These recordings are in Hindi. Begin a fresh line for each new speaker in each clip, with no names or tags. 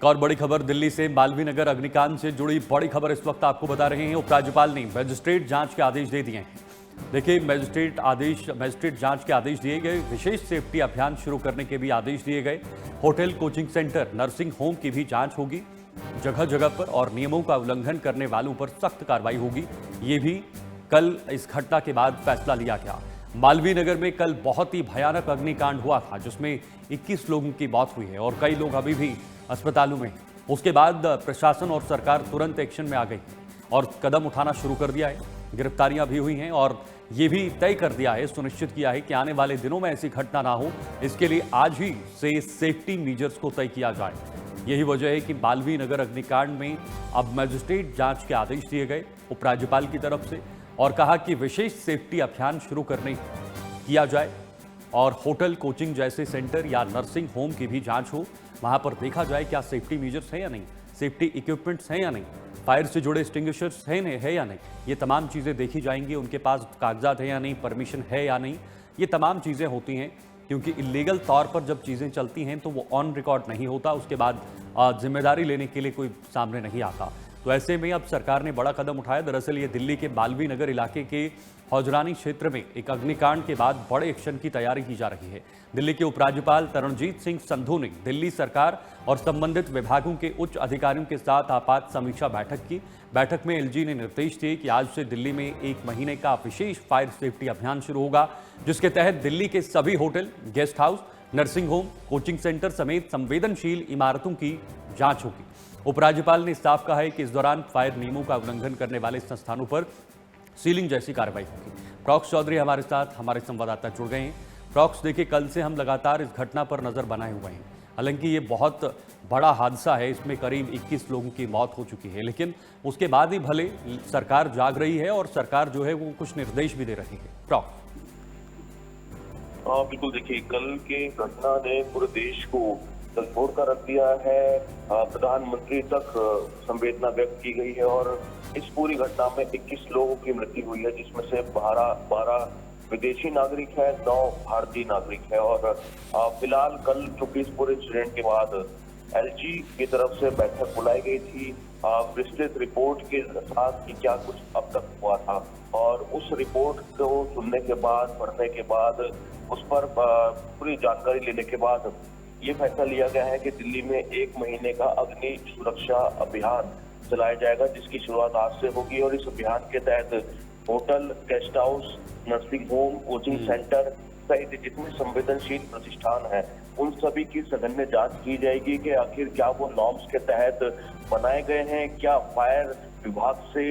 और बड़ी खबर दिल्ली से मालवीय नगर अग्निकांड से जुड़ी बड़ी खबर इस वक्त आपको बता रहे हैं। उपराज्यपाल ने मैजिस्ट्रेट जांच के आदेश दे दिए हैं। देखिए, मैजिस्ट्रेट जांच के आदेश दिए गए। विशेष सेफ्टी अभियान शुरू करने के भी आदेश दिए गए। Hotel, coaching centre, nursing home की भी जांच होगी। जगह जगह पर और नियमों का उल्लंघन करने वालों पर सख्त कार्रवाई होगी। ये भी कल इस घटना के बाद फैसला लिया गया। मालवीय नगर में कल बहुत ही भयानक अग्निकांड हुआ था, जिसमें 21 लोगों की मौत हुई है और कई लोग अभी भी अस्पतालों में। उसके बाद प्रशासन और सरकार तुरंत एक्शन में आ गई और कदम उठाना शुरू कर दिया है। गिरफ्तारियां भी हुई हैं और ये भी तय कर दिया है, सुनिश्चित किया है कि आने वाले दिनों में ऐसी घटना ना हो। इसके लिए आज ही से सेफ्टी मेजर्स को तय किया जाए। यही वजह है कि मालवीय नगर अग्निकांड में अब मैजिस्ट्रेट जांच के आदेश दिए गए उपराज्यपाल की तरफ से और कहा कि विशेष सेफ्टी अभियान शुरू किया जाए और होटल, कोचिंग जैसे सेंटर या नर्सिंग होम की भी जांच हो। वहां पर देखा जाए क्या सेफ्टी मेजर्स हैं या नहीं, सेफ्टी इक्विपमेंट्स हैं या नहीं, फायर से जुड़े एक्सटिंग्विशर्स है या नहीं। ये तमाम चीज़ें देखी जाएंगी। उनके पास कागजात है या नहीं, परमिशन है या नहीं, ये तमाम चीज़ें होती हैं। क्योंकि इलीगल तौर पर जब चीज़ें चलती हैं तो वो ऑन रिकॉर्ड नहीं होता, उसके बाद जिम्मेदारी लेने के लिए कोई सामने नहीं आता। तो ऐसे में अब सरकार ने बड़ा कदम उठाया। दरअसल ये दिल्ली के मालवीय नगर इलाके के हौजरानी क्षेत्र में एक अग्निकांड के बाद बड़े एक्शन की तैयारी की जा रही है। दिल्ली के उपराज्यपाल तरणजीत सिंह संधू ने दिल्ली सरकार और संबंधित विभागों के उच्च अधिकारियों के साथ आपात समीक्षा बैठक की। बैठक में एलजी ने निर्देश दिए कि आज से दिल्ली में 1 महीने का विशेष फायर सेफ्टी अभियान शुरू होगा, जिसके तहत दिल्ली के सभी hotel, guest house, nursing home, coaching centre समेत संवेदनशील इमारतों की जांच होगी। उपराज्यपाल ने साफ कहा है कि इस दौरान फायर नियमों का उल्लंघन करने वाले संस्थानों पर सीलिंग जैसी कार्रवाई होगी। प्रॉक्स चौधरी हमारे साथ, हमारे संवाददाता जुड़ गए हैं। प्रॉक्स, देखिए, कल से हम लगातार इस घटना पर नजर बनाए हुए हैं। हालांकि ये बहुत बड़ा हादसा है, इसमें करीब 21 लोगों की मौत हो चुकी है, लेकिन उसके बाद ही भले सरकार जाग रही है और सरकार जो है वो कुछ निर्देश भी दे रही है। प्रॉक्स।
बिल्कुल, देखिए, कल के घटना ने पूरे देश को झकझोर कर रख दिया है। प्रधानमंत्री तक संवेदना व्यक्त की गई है और इस पूरी घटना में 21 लोगों की मृत्यु हुई है, जिसमें से 12 विदेशी नागरिक है, 9 भारतीय नागरिक है। और फिलहाल कल चूंकि इस पूरे इंसिडेंट के बाद एलजी की तरफ से बैठक बुलाई गई थी विस्तृत रिपोर्ट के साथ कि क्या कुछ अब तक हुआ था, और उस रिपोर्ट को सुनने के बाद, पढ़ने के बाद, उस पर पूरी जानकारी लेने के बाद ये फैसला लिया गया है कि दिल्ली में 1 महीने का अग्नि सुरक्षा अभियान चलाया जाएगा, जिसकी शुरुआत आज से होगी। और इस अभियान के तहत hotel, guest house, nursing home, coaching centre सहित जितने संवेदनशील प्रतिष्ठान हैं, उन सभी की सघन जांच की जाएगी कि आखिर क्या वो नॉर्म्स के तहत बनाए गए हैं, क्या फायर विभाग से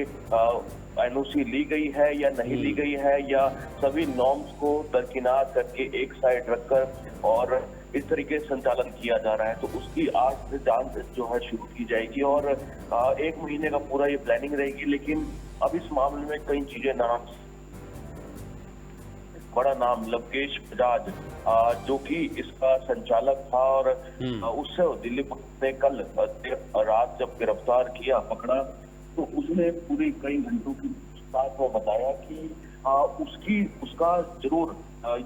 एनओसी ली गई है या नहीं ली गई है, या सभी नॉर्म्स को दरकिनार करके एक साइड रखकर और इस तरीके से संचालन किया जा रहा है। तो उसकी आज से जांच जो है शुरू की जाएगी और 1 महीने का पूरा ये प्लानिंग रहेगी। लेकिन अब इस मामले में कई चीजें बड़ा नाम लवकेश बजाज, जो कि इसका संचालक था और उससे दिल्ली पुलिस ने कल रात जब गिरफ्तार किया, पकड़ा, तो उसने पूरी कई घंटों की बात में बताया कि उसका जरूर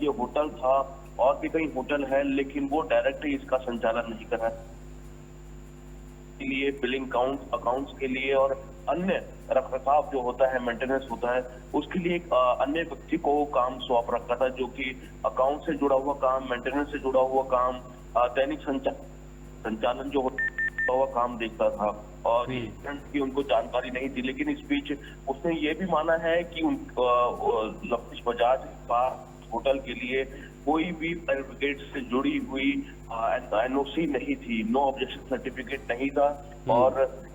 ये होटल था और भी कई होटल है, लेकिन वो डायरेक्टली इसका संचालन नहीं कर रहा है। के लिए बिलिंग अकाउंट्स के लिए और अन्य रखरखाव जो होता है, मेंटेनेंस होता है, उसके लिए एक अन्य व्यक्ति को काम सौंप रखा था, जो कि अकाउंट से जुड़ा हुआ काम, मेंटेनेंस से जुड़ा हुआ काम, दैनिक संचालन जो होता हुआ काम देखता था और की उनको जानकारी नहीं थी। लेकिन इस बीच उसने ये भी माना है कि लवकेश बजाज के पास होटल के लिए कोई भी फायर ब्रिगेड से जुड़ी हुई एनओसी नहीं थी, नो ऑब्जेक्शन सर्टिफिकेट नहीं था। और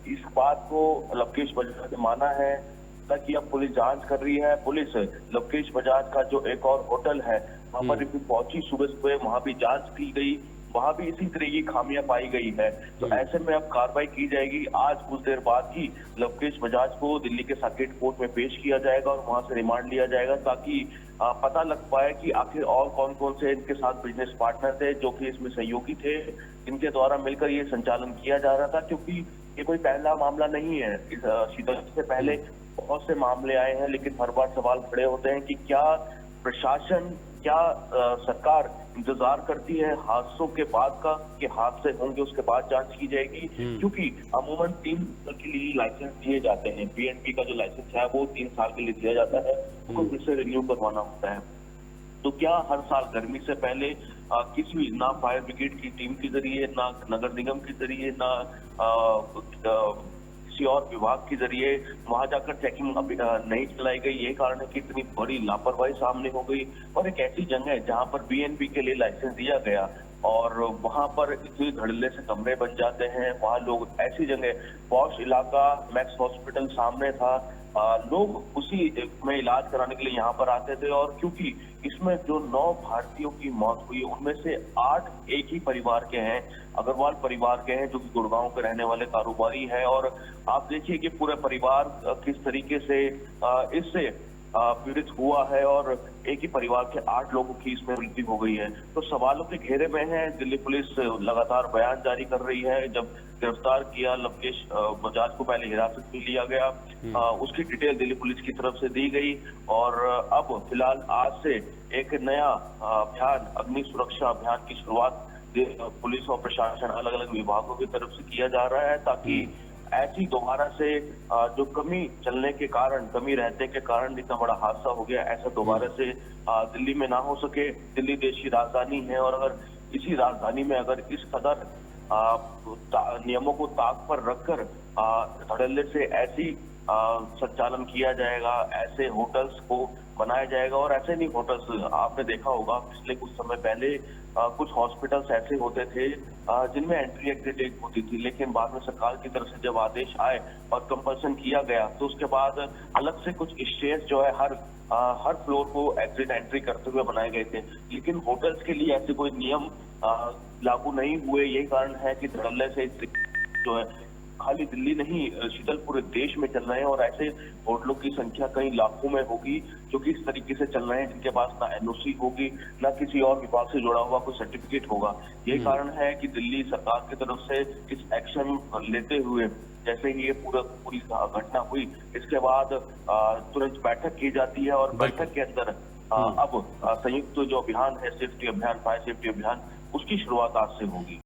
इस बात को लवकेश बजाज ने माना है ताकि अब पुलिस जांच कर रही है। पुलिस लवकेश बजाज का जो एक और होटल है वहां पर भी पहुंची सुबह, वहां भी जांच की गई, वहां भी इसी तरह की खामियां पाई गई है। तो ऐसे में अब कार्रवाई की जाएगी। आज कुछ देर बाद ही लवकेश बजाज को दिल्ली के साकेत कोर्ट में पेश किया जाएगा और वहां से रिमांड लिया जाएगा, ताकि पता लग पाए कि आखिर और कौन कौन से इनके साथ बिजनेस पार्टनर थे जो कि इसमें सहयोगी थे, इनके द्वारा मिलकर ये संचालन किया जा रहा था। क्योंकि ये कोई पहला मामला नहीं है, इस शीतल से पहले बहुत से मामले आए हैं, लेकिन हर बार सवाल खड़े होते हैं कि क्या प्रशासन, क्या सरकार इंतजार करती है हादसों के बाद का, कि हादसे होंगे उसके बाद जांच की जाएगी। क्योंकि अमूमन 3 साल के लिए लाइसेंस दिए जाते हैं। बीएनपी का जो लाइसेंस है वो 3 साल के लिए दिया जाता है, उसको फिर से रिन्यू करवाना होता है। तो क्या हर साल गर्मी से पहले किसी भी, ना फायर ब्रिगेड की टीम के जरिए, ना नगर निगम के जरिए, ना किसी और विभाग के जरिए वहां जाकर चेकिंग अभी नहीं चलाई गई? यही कारण है कि इतनी बड़ी लापरवाही सामने हो गई। और एक ऐसी जगह है जहां पर बीएनपी के लिए लाइसेंस दिया गया और वहां पर इतनी धड़ल्ले से कमरे बन जाते हैं। वहां लोग, ऐसी जगह, पॉश इलाका, मैक्स हॉस्पिटल सामने था, लोग उसी में इलाज कराने के लिए यहाँ पर आते थे। और क्योंकि इसमें जो 9 भारतीयों की मौत हुई, उनमें से 8 एक ही परिवार के हैं, अग्रवाल परिवार के हैं, जो कि गुड़गांव के रहने वाले कारोबारी हैं। और आप देखिए कि पूरा परिवार किस तरीके से इससे पीड़ित हुआ है और एक ही परिवार के 8 लोगों की इसमें मृत्यु हो गई है। तो सवालों के घेरे में है। दिल्ली पुलिस लगातार बयान जारी कर रही है। जब गिरफ्तार किया लवकेश बजाज को, पहले हिरासत में लिया गया, उसकी डिटेल दिल्ली पुलिस की तरफ से दी गई। और अब फिलहाल आज से एक नया अभियान, अग्नि सुरक्षा अभियान की शुरुआत पुलिस और प्रशासन, अलग अलग विभागों की तरफ से किया जा रहा है, ताकि ऐसी दोबारा से जो कमी चलने के कारण, कमी रहते के कारण इतना बड़ा हादसा हो गया, ऐसा दोबारा से दिल्ली में ना हो सके। दिल्ली देश की राजधानी है और अगर इसी राजधानी में अगर इस कदर नियमों को ताक पर रखकर धड़ल्ले से ऐसी संचालन किया जाएगा, ऐसे होटल्स को बनाया जाएगा। और ऐसे नहीं होटल्स, आपने देखा होगा पिछले कुछ समय पहले कुछ हॉस्पिटल्स ऐसे होते थे जिनमें एंट्री एग्जिट एक होती थी, लेकिन बाद में सरकार की तरफ से जब आदेश आए और कंपल्सन किया गया, तो उसके बाद अलग से कुछ स्टेज जो है हर फ्लोर को एग्जिट एंट्री करते हुए बनाए गए थे। लेकिन होटल्स के लिए ऐसे कोई नियम लागू नहीं हुए। यही कारण है कि धड़ल्ले से जो है खाली दिल्ली नहीं, शीतल पूरे देश में चल रहे हैं। और ऐसे होटलों की संख्या कई लाखों में होगी जो कि इस तरीके से चल रहे हैं, जिनके पास ना एनओसी होगी, ना किसी और विभाग से जुड़ा हुआ कोई सर्टिफिकेट होगा। यही कारण है कि दिल्ली सरकार की तरफ से इस एक्शन लेते हुए, जैसे ही ये पूरी घटना हुई, इसके बाद तुरंत बैठक की जाती है और बैठक के अंदर अब संयुक्त जो अभियान है, सेफ्टी अभियान, फायर सेफ्टी अभियान, उसकी शुरुआत आज से होगी।